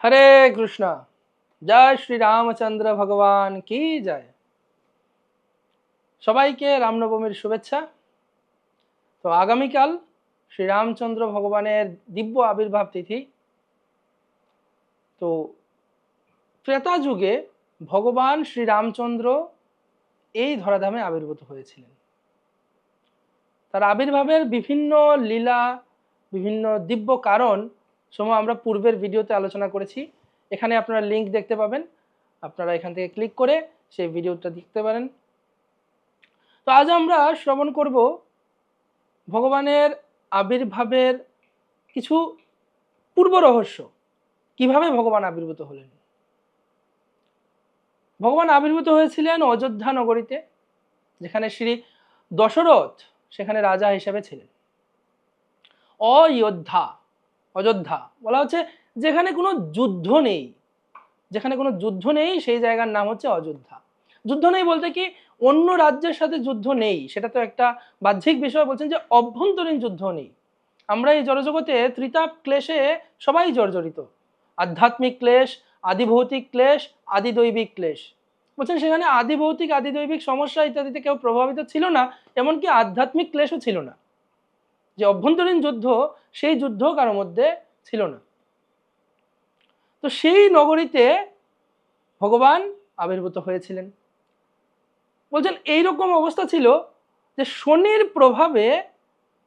হরে কৃষ্ণ। জয় শ্রী রামচন্দ্র ভগবান কি জয়। সবাইকে রামনবমীর শুভেচ্ছা। তো আগামীকাল শ্রী রামচন্দ্র ভগবানের দিব্য আবির্ভাব তিথি। তো ত্রেতা যুগে ভগবান শ্রী রামচন্দ্র এই ধরাধামে আবির্ভূত হয়েছিলেন। তার আবির্ভাবের বিভিন্ন লীলা, বিভিন্ন দিব্য কারণ সমূহ আমরা পূর্বের ভিডিওতে আলোচনা করেছি। এখানে আপনারা লিঙ্ক দেখতে পাবেন, আপনারা এখান থেকে ক্লিক করে সেই ভিডিওটা দেখতে পারেন। তো আজ আমরা শ্রবণ করব ভগবানের আবির্ভাবের কিছু পূর্ব রহস্য, কিভাবে ভগবান আবির্ভূত হলেন। ভগবান আবির্ভূত হয়েছিলেন অযোধ্যা নগরীতে, যেখানে শ্রী দশরথ সেখানে রাজা হিসেবে ছিলেন। অযোধ্যা, অযোধ্যা বলা হচ্ছে যেখানে কোনো যুদ্ধ নেই, যেখানে কোনো যুদ্ধ নেই সেই জায়গার নাম হচ্ছে অযোধ্যা। যুদ্ধ নেই বলতে কি অন্য রাজ্যের সাথে যুদ্ধ নেই, সেটা তো একটা বাহ্যিক বিষয়। বলছেন যে অভ্যন্তরীণ যুদ্ধ নেই। আমরা এই জড়জগতে ত্রিতাপ ক্লেশে সবাই জর্জরিত। আধ্যাত্মিক ক্লেশ, আদি ভৌতিক ক্লেশ, আদি দৈবিক ক্লেশ। বলছেন সেখানে আদি ভৌতিক আদি দৈবিক সমস্যা ইত্যাদিতে কেউ প্রভাবিত ছিল না, এমনকি আধ্যাত্মিক ক্লেশও ছিল না। যে অভ্যন্তরীণ যুদ্ধ, সেই যুদ্ধ কারোর মধ্যে ছিল না। তো সেই নগরীতে ভগবান আবির্ভূত হয়েছিলেন। বলছেন এইরকম অবস্থা ছিল যে শনির প্রভাবে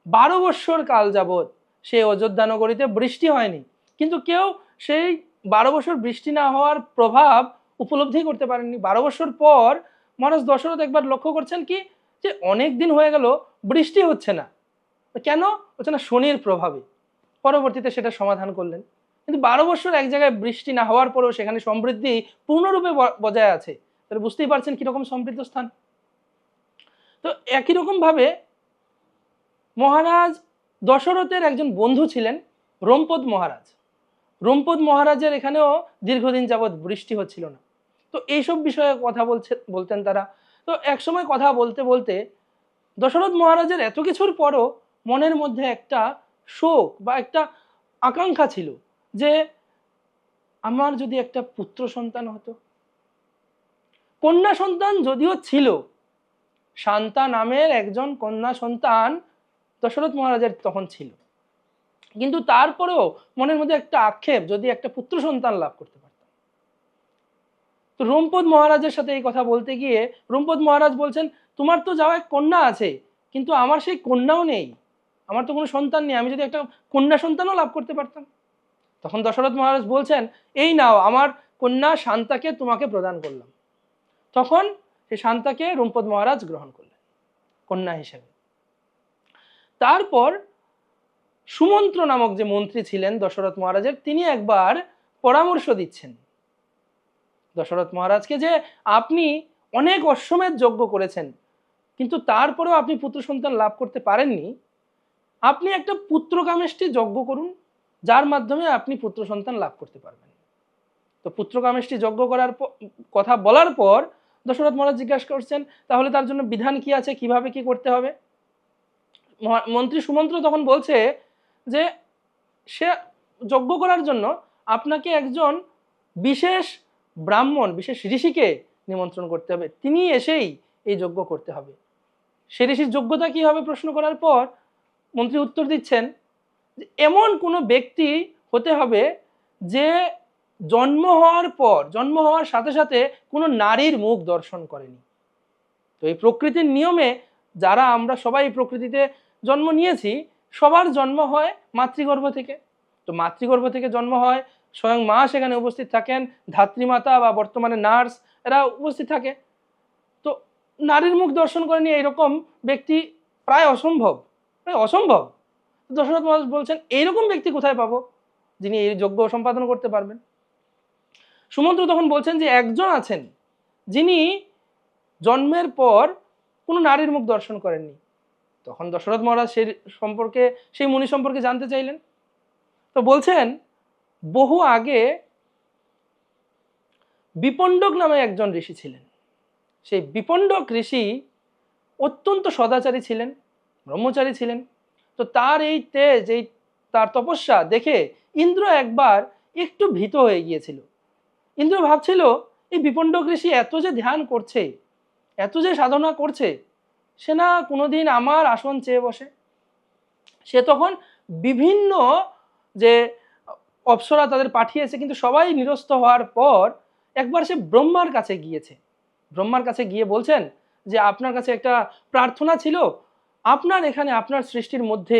12 বৎসর কাল যাবৎ সেই অযোধ্যা নগরীতে বৃষ্টি হয়নি, কিন্তু কেউ সেই 12 বছর বৃষ্টি না হওয়ার প্রভাব উপলব্ধি করতে পারেননি। 12 বছর পর মহারাজ দশরথ একবার লক্ষ্য করছেন কি যে অনেক দিন হয়ে গেল বৃষ্টি হচ্ছে না, কেন হচ্ছে না? শনির প্রভাবে। পরবর্তীতে সেটা সমাধান করলেন। কিন্তু 12 বছর এক জায়গায় বৃষ্টি না হওয়ার পরেও সেখানে সমৃদ্ধি পূর্ণরূপে বজায় আছে। তাহলে বুঝতেই পারছেন কিরকম সমৃদ্ধ স্থান। তো একই রকম ভাবে মহারাজ দশরথের একজন বন্ধু ছিলেন রোমপদ মহারাজ। রোমপদ মহারাজের এখানেও দীর্ঘদিন যাবৎ বৃষ্টি হচ্ছিল না। তো এইসব বিষয়ে কথা বলতেন তারা। তো একসময় কথা বলতে বলতে দশরথ মহারাজের এত কিছুর পরও মনের মধ্যে একটা শোক বা একটা আকাঙ্ক্ষা ছিল যে আমার যদি একটা পুত্র সন্তান হতো। কন্যা সন্তান যদিও ছিল, শান্তা নামের একজন কন্যা সন্তান দশরথ মহারাজের তখন ছিল, কিন্তু তারপরেও মনের মধ্যে একটা আক্ষেপ, যদি একটা পুত্র সন্তান লাভ করতে পারতাম। তো রোমপদ মহারাজের সাথে এই কথা বলতে গিয়ে রোমপদ মহারাজ বলছেন তোমার তো যাওয়া এক কন্যা আছে, কিন্তু আমার সেই কন্যাও নেই, আমার তো কোনো সন্তান নেই, আমি যদি একটা কন্যা সন্তানও লাভ করতে পারতাম। তখন দশরথ মহারাজ বলছেন এই নাও, আমার কন্যা শান্তাকে তোমাকে প্রদান করলাম। তখন সেই শান্তাকে রোমপদ মহারাজ গ্রহণ করলেন কন্যা হিসেবে। তারপর সুমন্ত্র নামক যে মন্ত্রী ছিলেন দশরথ মহারাজের, তিনি একবার পরামর্শ দিচ্ছেন দশরথ মহারাজকে যে আপনি অনেক অশ্বমেধ যজ্ঞ করেছেন, কিন্তু তারপরেও আপনি পুত্র সন্তান লাভ করতে পারেননি, আপনি একটা পুত্রকামেষ্টি যজ্ঞ করুন, যার মাধ্যমে আপনি পুত্র সন্তান লাভ করতে পারবেন। তো পুত্রকামেষ্টি যজ্ঞ করার কথা বলার পর দশরথ মহারাজ জিজ্ঞাসা করছেন তাহলে তার জন্য বিধান কি আছে, কিভাবে কি করতে হবে। মন্ত্রী সুমন্ত্র তখন বলছে যে সে যজ্ঞ করার জন্য আপনাকে একজন বিশেষ ব্রাহ্মণ, বিশেষ ঋষিকে নিমন্ত্রণ করতে হবে, তিনি এসেই এই যজ্ঞ করতে হবে। সে ঋষির যোগ্যতা কি হবে প্রশ্ন করার পর মন্ত্রী উত্তর দিচ্ছেন যে এমন কোনো ব্যক্তি হতে হবে যে জন্ম হওয়ার সাথে সাথে কোনো নারীর মুখ দর্শন করেনি। তো এই প্রকৃতির নিয়মে যারা আমরা সবাই প্রকৃতিতে জন্ম নিয়েছি, সবার জন্ম হয় মাতৃগর্ভ থেকে। তো মাতৃগর্ভ থেকে জন্ম হয়, স্বয়ং মা সেখানে উপস্থিত থাকেন, ধাত্রীমাতা বা বর্তমানে নার্স এরা উপস্থিত থাকে। তো নারীর মুখ দর্শন করেনি এইরকম ব্যক্তি প্রায় অসম্ভব, প্রায় অসম্ভব। দশরথ মহারাজ বলছেন এইরকম ব্যক্তি কোথায় পাবো যিনি এই যজ্ঞ সম্পাদন করতে পারবেন। সুমন্ত্র তখন বলছেন যে একজন আছেন যিনি জন্মের পর কোনো নারীর মুখ দর্শন করেননি। তখন দশরথ মহারাজ সেই মুনি সম্পর্কে জানতে চাইলেন। তো বলছেন বহু আগে বিপণ্ডক নামে একজন ঋষি ছিলেন। সেই বিপণ্ডক ঋষি অত্যন্ত সদাচারী ছিলেন, ব্রহ্মচারী ছিলেন। তো তার এই তেজ, এই তার তপস্যা দেখে ইন্দ্র একবার একটু ভীত হয়ে গিয়েছিল। ইন্দ্র ভাবছিল এই বিপণ্ডক ঋষি এত যে ধ্যান করছে, এত যে সাধনা করছে, সে না কোনোদিন আমার আসন চেয়ে বসে। সে তখন বিভিন্ন যে অপ্সরা তাদের পাঠিয়েছে, কিন্তু সবাই নিরস্ত হওয়ার পর একবার সে ব্রহ্মার কাছে গিয়েছে। ব্রহ্মার কাছে গিয়ে বলছেন যে আপনার কাছে একটা প্রার্থনা ছিল, আপনার এখানে আপনার সৃষ্টির মধ্যে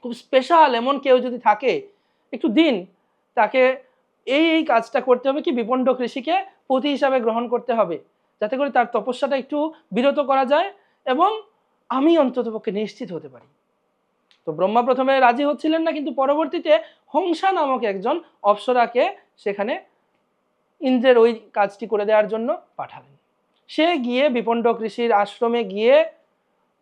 খুব স্পেশাল এমন কেউ যদি থাকে একটু দিন, তাকে এই কাজটা করতে হবে কি, বিপণ্ডক ঋষিকে পতি হিসাবে গ্রহণ করতে হবে, যাতে করে তার তপস্যাটা একটু বিরত করা যায় এবং আমি অন্ততপক্ষে নিশ্চিত হতে পারি। তো ব্রহ্মা প্রথমে রাজি হচ্ছিলেন না, কিন্তু পরবর্তীতে হংসা নামক একজন অপ্সরাকে সেখানে ইন্দ্রের ওই কাজটি করে দেওয়ার জন্য পাঠালেন। সে গিয়ে বিপণ্ডক ঋষির আশ্রমে গিয়ে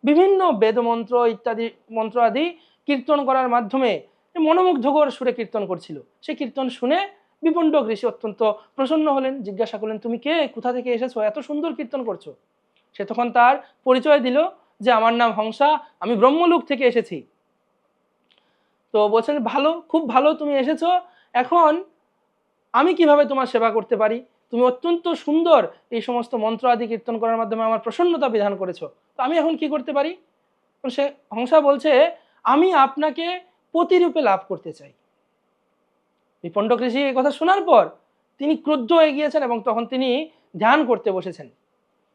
বিভিন্ন বেদমন্ত্র ইত্যাদি মন্ত্র আদি কীর্তন করার মাধ্যমে মনোমুগ্ধকর সুরে কীর্তন করছিল। সে কীর্তন শুনে বিপণ্ডক ঋষি অত্যন্ত প্রসন্ন হলেন, জিজ্ঞাসা করলেন তুমি কে, কোথা থেকে এসেছো, এত সুন্দর কীর্তন করছো। সে তখন তার পরিচয় দিল যে আমার নাম হংসা, আমি ব্রহ্মলোক থেকে এসেছি। তো বলছেন ভালো, খুব ভালো তুমি এসেছো, এখন আমি কিভাবে তোমার সেবা করতে পারি, তুমি অত্যন্ত সুন্দর এই সমস্ত মন্ত্র আদি কীর্তন করার মাধ্যমে আমার প্রসন্নতা বিধান করেছো, তো আমি এখন কি করতে পারি। সে হংসা বলছে আমি আপনাকে পতিরূপে লাভ করতে চাই। বিপণ্ডক ঋষি এই কথা শোনার পর তিনি ক্রুদ্ধ হয়ে গিয়েছেন এবং তখন তিনি ধ্যান করতে বসেছেন।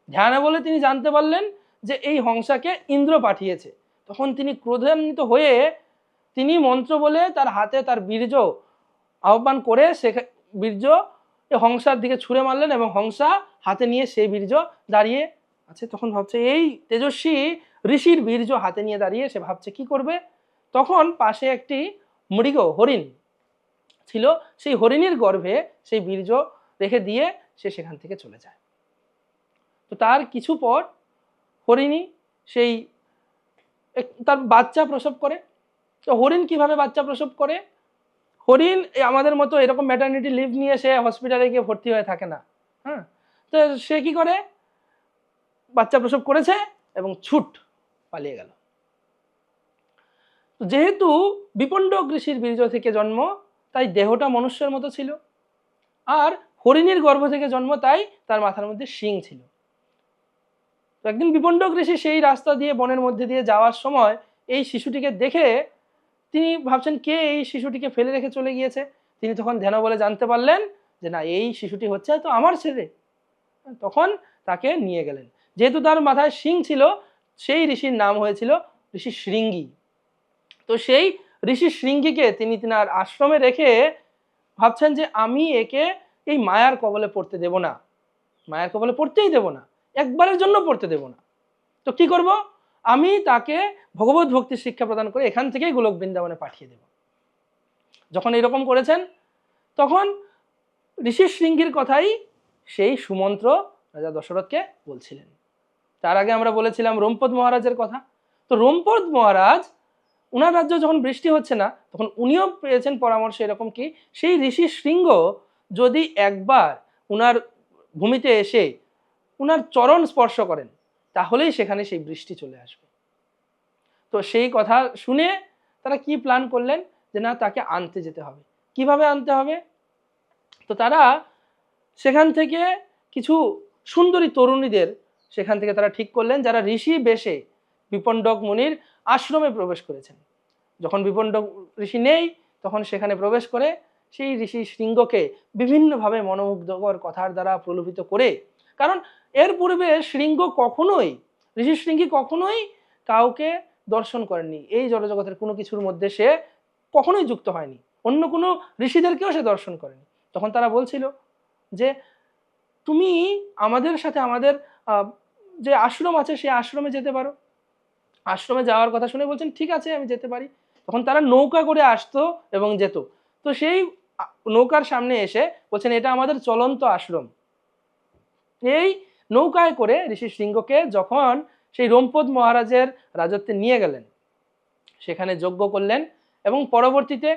ধ্যানে বলে তিনি জানতে পারলেন যে এই হংসাকে ইন্দ্র পাঠিয়েছে। তখন তিনি ক্রোধান্বিত হয়ে তিনি মন্ত্র বলে তার হাতে তার বীর্য আহ্বান করে সে বীর্য হংসার দিকে ছুঁড়ে মারলেন এবং হংসা হাতে নিয়ে সেই বীর্য দাঁড়িয়ে আছে। তখন ভাবছে এই তেজস্বী ঋষির বীর্য হাতে নিয়ে দাঁড়িয়ে, সে ভাবছে কি করবে। তখন পাশে একটি মৃগ হরিণ ছিল, সেই হরিণীর গর্ভে সেই বীর্য রেখে দিয়ে সে সেখান থেকে চলে যায়। তো তার কিছু পর হরিণী সেই তার বাচ্চা প্রসব করে। তো হরিণ কিভাবে বাচ্চা প্রসব করে, হরিণ আমাদের মতো এরকম ম্যাটারনিটি লিভ নিয়ে সে হসপিটালে গিয়ে ভর্তি হয়ে থাকে না। হ্যাঁ, তো সে কি করে, বাচ্চা প্রসব করেছে এবং ছুট পালিয়ে গেল। যেহেতু বিপণ্ডক ঋষির বীর্য থেকে জন্ম, তাই দেহটা মনুষ্যের মতো ছিল, আর হরিণীর গর্ভ থেকে জন্ম, তাই তার মাথার মধ্যে শিং ছিল। তো একদিন বিপণ্ডক ঋষি সেই রাস্তা দিয়ে বনের মধ্যে দিয়ে যাওয়ার সময় এই শিশুটিকে দেখে তিনি ভাবছেন কে এই শিশুটিকে ফেলে রেখে চলে গিয়েছে। তিনি তখন ধ্যান বলে জানতে পারলেন যে না, এই শিশুটি হচ্ছে তো আমার ছেলে। তখন তাকে নিয়ে গেলেন। যেহেতু তার মাথায় শিং ছিল, সেই ঋষির নাম হয়েছিল ঋষি শৃঙ্গী। তো সেই ঋষি শৃঙ্গীকে তিনি তিনার আশ্রমে রেখে ভাবছেন যে আমি একে এই মায়ার কবলে পড়তে দেব না, মায়ার কবলে পড়তেই দেব না, একবারের জন্য পড়তে দেব না। তো কি করব, আমি তাকে ভগবত ভক্তির শিক্ষা প্রদান করে এখান থেকেই গোলক বৃন্দাবনে পাঠিয়ে দেব। যখন এরকম করেছেন, তখন ঋষি শৃঙ্গীর কথাই সেই সুমন্ত্র রাজা দশরথকে বলছিলেন। তার আগে আমরা বলেছিলাম রোমপদ মহারাজের কথা। তো রোমপদ মহারাজ, উনার রাজ্য যখন বৃষ্টি হচ্ছে না, তখন উনিও পেয়েছেন পরামর্শ এরকম কি সেই ঋষি শৃঙ্গ যদি একবার উনার ভূমিতে এসে উনার চরণ স্পর্শ করেন, তাহলেই সেখানে সেই বৃষ্টি চলে আসবে। তো সেই কথা শুনে তারা কি প্ল্যান করলেন যে না, তাকে আনতে যেতে হবে। কিভাবে আনতে হবে, তো তারা সেখান থেকে কিছু সুন্দরী তরুণীদের সেখান থেকে তারা ঠিক করলেন, যারা ঋষি বেশে বিপণ্ডক মুনির আশ্রমে প্রবেশ করেছেন। যখন বিপণ্ডক ঋষি নেই, তখন সেখানে প্রবেশ করে সেই ঋষি শৃঙ্গকে বিভিন্নভাবে মনোমুগ্ধকর কথার দ্বারা প্রলোভিত করে, কারণ এর পূর্বে শৃঙ্গ কখনোই, ঋষি শৃঙ্গী কখনোই কাউকে দর্শন করেননি। এই জড়জগতের কোনো কিছুর মধ্যে সে কখনোই যুক্ত হয়নি, অন্য কোনো ঋষিদেরকেও সে দর্শন করেনি। তখন তারা বলছিল যে তুমি আমাদের সাথে আমাদের যে আশ্রম আছে সেই আশ্রমে যেতে পারো। আশ্রমে যাওয়ার কথা শুনে বলছেন ঠিক আছে, আমি যেতে পারি। তখন তারা নৌকা করে আসতো এবং যেত। তো সেই নৌকার সামনে এসে বলছেন এটা আমাদের চলন্ত আশ্রম। এই নৌকায় করে ঋষি শৃঙ্গকে যখন সেই রোমপদ মহারাজের রাজত্বে নিয়ে গেলেন, সেখানে যজ্ঞ করলেন এবং পরবর্তীতে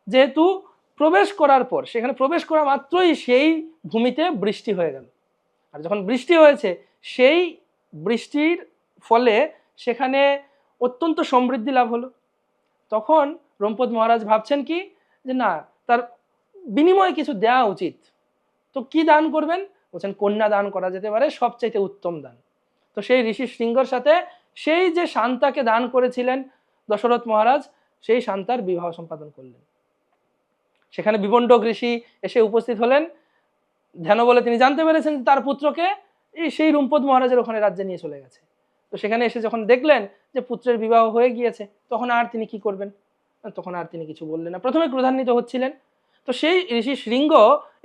যেহেতু প্রবেশ করার পর, সেখানে প্রবেশ করা মাত্রই সেই ভূমিতে বৃষ্টি হয়ে গেল। আর যখন বৃষ্টি হয়েছে, সেই বৃষ্টির ফলে সেখানে অত্যন্ত সমৃদ্ধি লাভ হলো। তখন রোমপদ মহারাজ ভাবছেন কি যে না, তার বিনিময়ে কিছু দেওয়া উচিত। তো কি দান করবেন? বলছেন কন্যা দান করা যেতে পারে, সবচাইতে উত্তম দান। তো সেই ঋষি শৃঙ্গর সাথে সেই যে শান্তাকে দান করেছিলেন দশরথ মহারাজ, সেই শান্তার বিবাহ সম্পাদন করলেন। সেখানে বিবণ্ডক ঋষি এসে উপস্থিত হলেন। ধ্যান বলে তিনি জানতে পেরেছেন তার পুত্রকে সেই রুম্পদ মহারাজের ওখানে রাজ্যে নিয়ে চলে গেছে। তো সেখানে এসে যখন দেখলেন যে পুত্রের বিবাহ হয়ে গিয়েছে, তখন আর তিনি কি করবেন? তখন আর তিনি কিছু বললেন না। প্রথমে ক্রোধান্বিত হচ্ছিলেন। তো সেই ঋষি শৃঙ্গ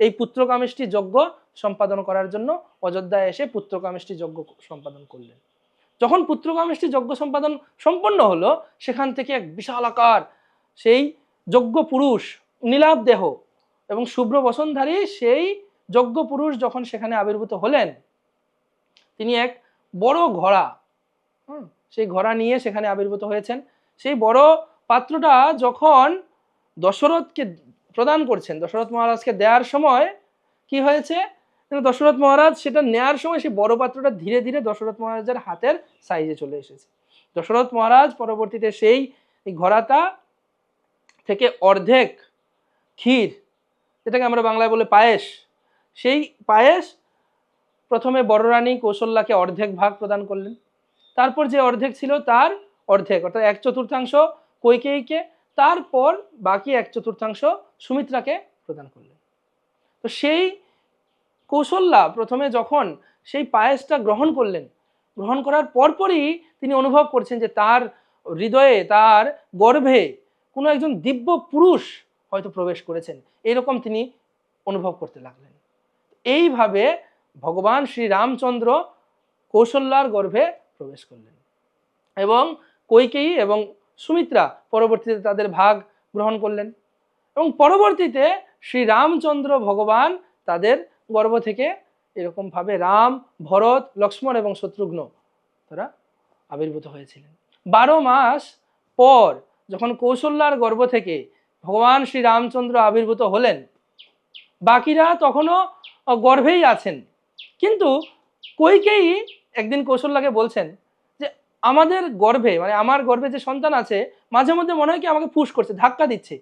এই পুত্রকামেষ্টি যজ্ঞ সম্পাদন করার জন্য অযোধ্যায় এসে পুত্রকামেষ্টি যজ্ঞ সম্পাদন করলেন। যখন পুত্রকামেষ্টি যজ্ঞ সম্পাদন সম্পন্ন হলো, সেখান থেকে এক বিশাল আকার সেই যজ্ঞ পুরুষ, নীলাভ দেহ এবং শুভ্র বসনধারী সেই যজ্ঞ পুরুষ যখন সেখানে আবির্ভূত হলেন, তিনি এক বড় ঘোড়া, সেই ঘোড়া নিয়ে সেখানে আবির্ভূত হয়েছেন। সেই বড় পাত্রটা যখন দশরথকে প্রদান করছেন, দশরথ মহারাজকে দেওয়ার সময় কি হয়েছে? দশরথ মহারাজ সেটা নেয়ার সময় সেই বড় পাত্রটা ধীরে ধীরে দশরথ মহারাজের হাতের সাইজে চলে এসেছে। দশরথ মহারাজ পরবর্তীতে সেই ঘোড়াটা থেকে অর্ধেক ক্ষীর, যেটাকে আমরা বাংলায় বলে পায়েস, সেই পায়েস প্রথমে বড় রানী কৌশল্যাকে অর্ধেক ভাগ প্রদান করলেন। তারপর যে অর্ধেক ছিল তার অর্ধেক অর্থাৎ 1/4 কৈকেয়ীকে, তারপর বাকি 1/4 সুমিত্রাকে প্রদান করলেন। তো সেই কৌশল্যা প্রথমে যখন সেই পায়েসটা গ্রহণ করলেন, গ্রহণ করার পরপরই তিনি অনুভব করছেন যে তার হৃদয়ে, তার গর্ভে কোনো একজন দিব্য পুরুষ হয়তো প্রবেশ করেছেন, এরকম তিনি অনুভব করতে লাগলেন। এইভাবে ভগবান শ্রী রামচন্দ্র কৌশল্যার গর্ভে প্রবেশ করলেন এবং কৈকেয়ী এবং সুমিত্রা পরবর্তীতে তাদের ভাগ গ্রহণ করলেন এবং পরবর্তীতে শ্রী রামচন্দ্র ভগবান তাদের গর্ভ থেকে এরকম ভাবে রাম, ভরত, লক্ষ্মণ এবং শত্রুঘ্ন তারা আবির্ভূত হয়েছিলেন। 12 মাস পর যখন কৌশল্যার গর্ভ থেকে ভগবান শ্রী রামচন্দ্র আবির্ভূত হলেন, বাকিরা তখনও গর্ভেই আছেন। কিন্তু কৈকেয়ী একদিন কৌশল্যাকে বলছেন যে আমাদের গর্ভে, মানে আমার গর্ভে যে সন্তান আছে, মাঝে মধ্যে মনে হয় কি আমাকে পুশ করছে, ধাক্কা দিচ্ছে,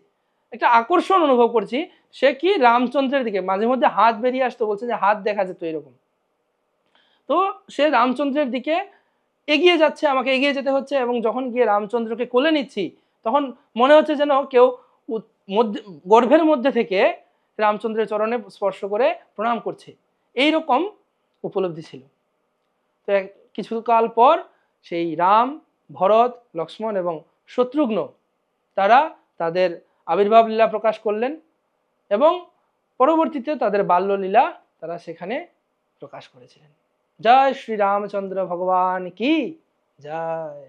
একটা আকর্ষণ অনুভব করছি। সে কি রামচন্দ্রের দিকে মাঝে মধ্যে হাত বেরিয়ে আসতো, বলছে যে হাত দেখা যেত এরকম। তো সে রামচন্দ্রের দিকে এগিয়ে যাচ্ছে, আমাকে এগিয়ে যেতে হচ্ছে এবং যখন গিয়ে রামচন্দ্রকে কোলে নিচ্ছি, তখন মনে হচ্ছে যেন কেউ মধ্যে গর্ভের মধ্যে থেকে রামচন্দ্রের চরণে স্পর্শ করে প্রণাম করছে, এইরকম উপলব্ধি ছিল। তো কিছুকাল পর সেই রাম, ভরত, লক্ষ্মণ এবং শত্রুঘ্ন তারা তাদের আবির্ভাব লীলা প্রকাশ করলেন এবং পরবর্তীতে তাদের বাল্যলীলা তারা সেখানে প্রকাশ করেছিলেন। জয় শ্রী রামচন্দ্র ভগবান কি জয়।